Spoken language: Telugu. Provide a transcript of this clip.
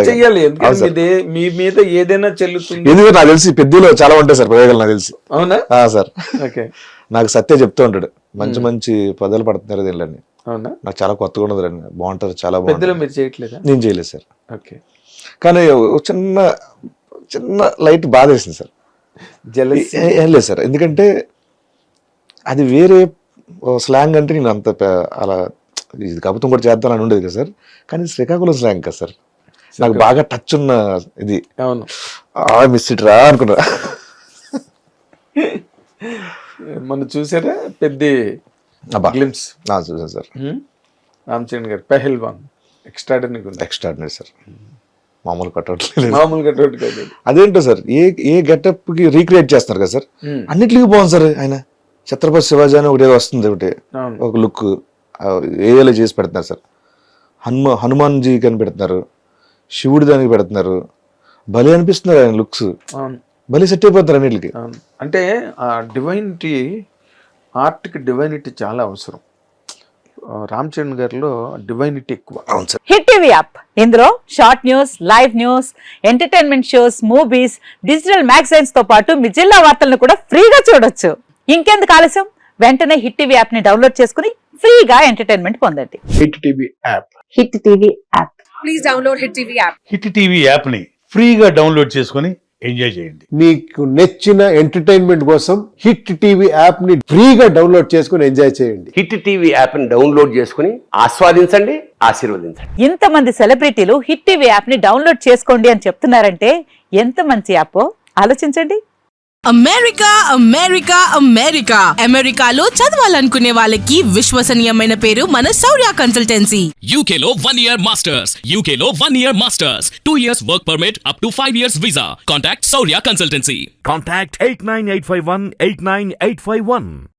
చెయ్యాలి, ఎందుకంటే మీ మీద ఏదైనా చెల్లుతుంది. ఎందుకంటే నాకు తెలిసి పెద్దలో చాలా ఉంటాయి సార్ ప్రయోగాలు నాకు తెలిసి. అవునా సార్ ఓకే. నాకు సత్య చెప్తూ ఉంటాడు మంచి మంచి పదాలు పడుతున్నారు దీనిలోని. అవునా నాకు చాలా కొత్తగా ఉండదు రండి, బాగుంటారు, చాలా పెద్దలో బాగుంటుంది. మీరు చేయట్లేదా? నేను చేయలేదు సార్, ఓకే. కానీ చిన్న చిన్న లైట్ బాధ వేసింది సార్. జెలసీ ఏం లేదు సార్, ఎందుకంటే అది వేరే స్లాంగ్ అంటే నేను అంత అలా ఇది కబుతం కూడా చేద్దామని ఉండేది కదా సార్. కానీ శ్రీకాకుళం స్లాంగ్ కదా సార్, నాకు బాగా టచ్ ఉన్న ఇది. అవును, మిస్ ఇట్ రా అనుకున్నా. మనం చూసారా పెద్ద గ్లిమ్స్? చూసాను సార్. రామ్ చరణ్ గారు పెహల్వాన్ ఎక్స్ట్రాడనరీ ఉంది. ఎక్స్ట్రాడినరీ సార్, మామూలు కట్అవుట్ మామూలుగా రోడ్డు కాదు. అదేంటో సార్, ఏ గెటప్ కి రీక్రియేట్ చేస్తున్నారు కదా సార్, అన్నిటికీ బాగుంది సార్. ఆయన ఛత్రపతి శివాజీ అని ఒకటి వస్తుంది, ఒకటి ఒక లుక్ ఏదో చేసి పెడుతున్నారు సార్. హనుమాన్ జీ కని పెడుతున్నారు, శివుడి దానికి పెడుతున్నారు, భలే అనిపిస్తున్నారు ఆయన లుక్స్, భలే సెట్ అయిపోతారు అన్నిటికి. అంటే ఆ డివైనిటీ, ఆర్ట్కి డివైనిటీ చాలా అవసరం. రామ్ చరణ్ గారిలో డివైనిటీ ఎక్కువ. అవును సార్. హిట్ టీవీ యాప్, ఇందులో short news, live news, entertainment shows, movies, digital magazines తో పాటు మీ జిల్లా వార్తలను కూడా ఫ్రీగా చూడొచ్చు. ఇంకెందుకు ఆలస్యం, వెంటనే హిట్ టీవీ యాప్ ని డౌన్లోడ్ చేసుకుని ఫ్రీగా ఎంటర్టైన్మెంట్ పొందండి. Hit TV app. Hit TV app. Please download hit TV app. Hit TV యాప్ని ఫ్రీగా డౌన్లోడ్ చేసుకొని ఎంజాయ్ చేయండి. మీకు నచ్చిన ఎంటర్టైన్మెంట్ కోసం హిట్ టీవీ యాప్ ని ఫ్రీగా డౌన్లోడ్ చేసుకుని ఎంజాయ్ చేయండి. హిట్ టీవీ యాప్ ని డౌన్లోడ్ చేసుకుని ఆస్వాదించండి, ఆశీర్వదించండి. ఇంతమంది సెలబ్రిటీలు హిట్ టీవీ యాప్ ని డౌన్లోడ్ చేసుకోండి అని చెప్తున్నారంటే ఎంత మంచి యాప్ ఆలోచించండి. అమెరికా అమెరికా అమెరికా అమెరికాలో చదవాలనుకునే వాళ్ళకి విశ్వసనీయమైన పేరు మన శౌర్య కన్సల్టెన్సీ. UK లో 1 year masters. UK లో 1 year masters. 2 years work permit up to 5 years visa. Contact Saurya Consultancy. Contact 89851 89851.